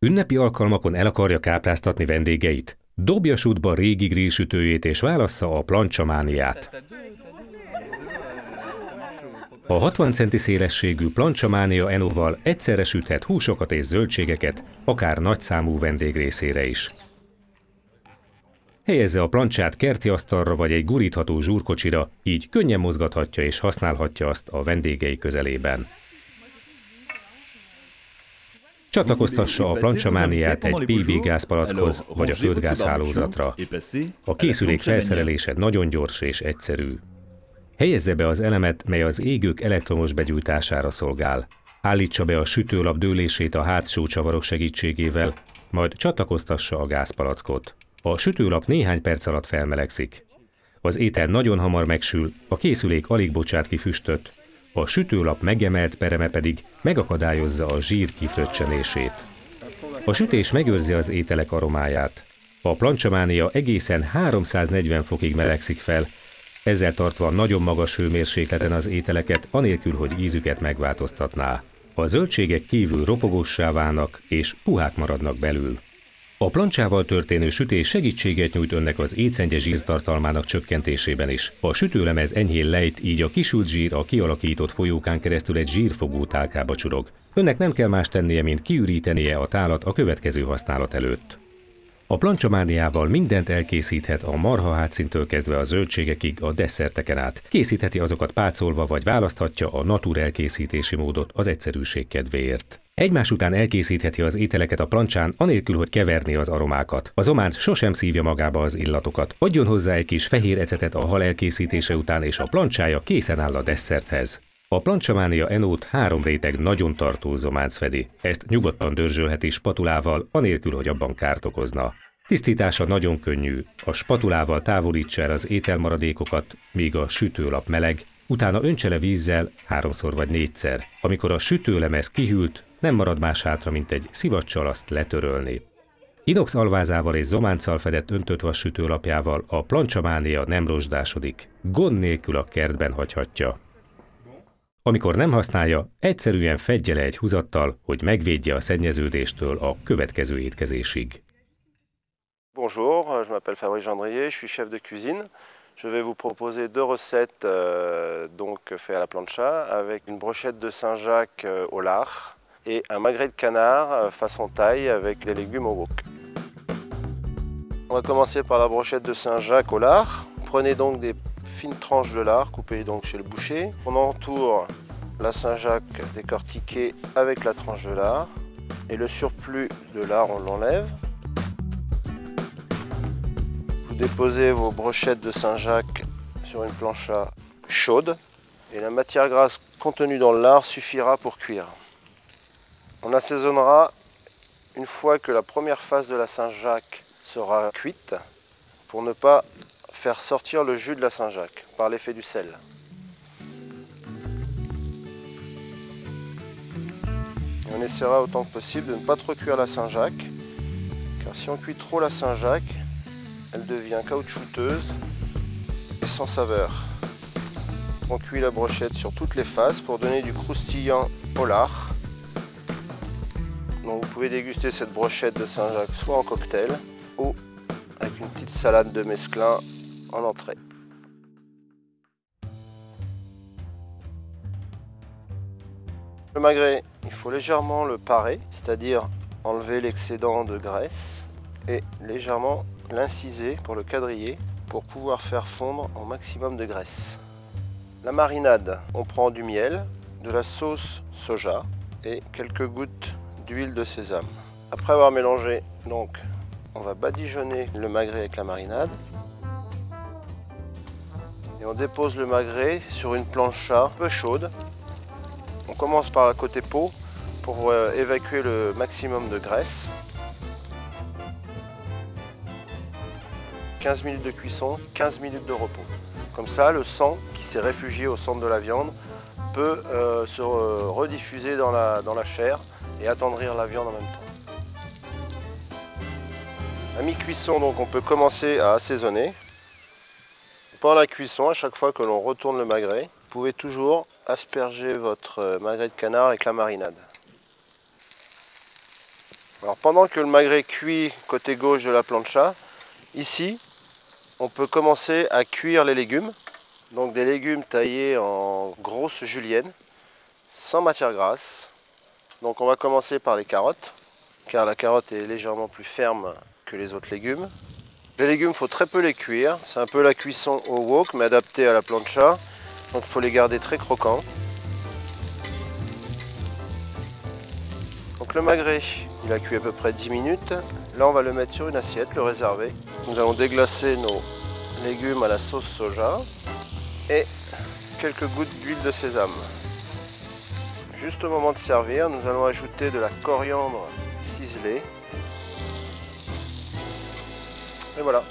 Ünnepi alkalmakon el akarja kápráztatni vendégeit? Dobja sútba régi grillsütőjét és válassza a plancsamániát. A 60 centi szélességű Planchamania Enoval egyszerre süthet húsokat és zöldségeket, akár nagyszámú vendég részére is. Helyezze a plancsát kerti asztalra vagy egy gurítható zsúrkocsira, így könnyen mozgathatja és használhatja azt a vendégei közelében. Csatlakoztassa a Planchamaniát egy PB gázpalackhoz vagy a földgázhálózatra. A készülék felszerelése nagyon gyors és egyszerű. Helyezze be az elemet, mely az égők elektromos begyújtására szolgál. Állítsa be a sütőlap dőlését a hátsó csavarok segítségével, majd csatlakoztassa a gázpalackot. A sütőlap néhány perc alatt felmelegszik. Az étel nagyon hamar megsül, a készülék alig bocsát ki füstöt, a sütőlap megemelt pereme pedig megakadályozza a zsír kifröccsenését. A sütés megőrzi az ételek aromáját. A Planchamania egészen 340 fokig melegszik fel, ezzel tartva nagyon magas hőmérsékleten az ételeket, anélkül, hogy ízüket megváltoztatná. A zöldségek kívül ropogóssá válnak és puhák maradnak belül. A plancsával történő sütés segítséget nyújt önnek az étrendje zsírtartalmának csökkentésében is. A sütőlemez enyhén lejt, így a kisült zsír a kialakított folyókán keresztül egy zsírfogó tálkába csurog. Önnek nem kell más tennie, mint kiürítenie a tálat a következő használat előtt. A Planchamaniával mindent elkészíthet a marhahátszíntől kezdve a zöldségekig a desszerteken át. Készítheti azokat pácolva, vagy választhatja a natur elkészítési módot az egyszerűség kedvéért. Egymás után elkészítheti az ételeket a plancsán, anélkül, hogy keverné az aromákat. Az ománc sosem szívja magába az illatokat. Adjon hozzá egy kis fehér ecetet a hal elkészítése után, és a plancsája készen áll a desszerthez. A Planchamania Enót 3 réteg nagyon tartó zománc fedi. Ezt nyugodtan dörzsölheti spatulával, anélkül, hogy abban kárt okozna. Tisztítása nagyon könnyű. A spatulával távolítsa el az ételmaradékokat, míg a sütőlap meleg, utána öntse le vízzel 3-szor vagy 4-szer. Amikor a sütőlemez kihűlt, nem marad más hátra, mint egy szivacsal azt letörölni. Inox alvázával és zománccal fedett öntött vas sütőlapjával a Planchamania nem rozsdásodik. Gond nélkül a kertben hagyhatja. Amikor nem használja, egyszerűen fedje le egy húzattal, hogy megvédje a szennyeződéstől a következő étkezésig. Bonjour, je m'appelle Fabrice Gendrier, je suis chef de cuisine. Je vais vous proposer 2 recettes donc faites à la plancha avec une brochette de Saint-Jacques au lard et un magret de canard façon thaï avec les légumes au wok. On va commencer par la brochette de Saint-Jacques au lard. Prenez donc des fines tranches de lard coupées donc chez le boucher. On entoure la Saint-Jacques décortiquée avec la tranche de lard et le surplus de lard on l'enlève. Vous déposez vos brochettes de Saint-Jacques sur une plancha chaude et la matière grasse contenue dans le lard suffira pour cuire. On assaisonnera une fois que la première phase de la Saint-Jacques sera cuite pour ne pas faire sortir le jus de la Saint-Jacques par l'effet du sel. Et on essaiera autant que possible de ne pas trop cuire la Saint-Jacques, car si on cuit trop la Saint-Jacques, elle devient caoutchouteuse et sans saveur. On cuit la brochette sur toutes les faces pour donner du croustillant au lard. Donc vous pouvez déguster cette brochette de Saint-Jacques soit en cocktail ou avec une petite salade de mesclun en entrée. Le magret, il faut légèrement le parer, c'est-à-dire enlever l'excédent de graisse et légèrement l'inciser pour le quadriller pour pouvoir faire fondre au maximum de graisse. La marinade, on prend du miel, de la sauce soja et quelques gouttes d'huile de sésame. Après avoir mélangé, donc, on va badigeonner le magret avec la marinade et on dépose le magret sur une plancha un peu chaude. On commence par la côté peau pour évacuer le maximum de graisse. 15 minutes de cuisson, 15 minutes de repos. Comme ça, le sang qui s'est réfugié au centre de la viande peut se rediffuser dans la chair et attendrir la viande en même temps. À mi-cuisson, donc, on peut commencer à assaisonner. Pendant la cuisson, à chaque fois que l'on retourne le magret, vous pouvez toujours asperger votre magret de canard avec la marinade. Alors pendant que le magret cuit côté gauche de la plancha, ici, on peut commencer à cuire les légumes. Donc des légumes taillés en grosses juliennes, sans matière grasse. Donc on va commencer par les carottes, car la carotte est légèrement plus ferme que les autres légumes. Les légumes, il faut très peu les cuire. C'est un peu la cuisson au wok, mais adaptée à la plancha. Donc il faut les garder très croquants. Donc le magret, il a cuit à peu près 10 minutes. Là, on va le mettre sur une assiette, le réserver. Nous allons déglacer nos légumes à la sauce soja et quelques gouttes d'huile de sésame. Juste au moment de servir, nous allons ajouter de la coriandre ciselée. Et voilà.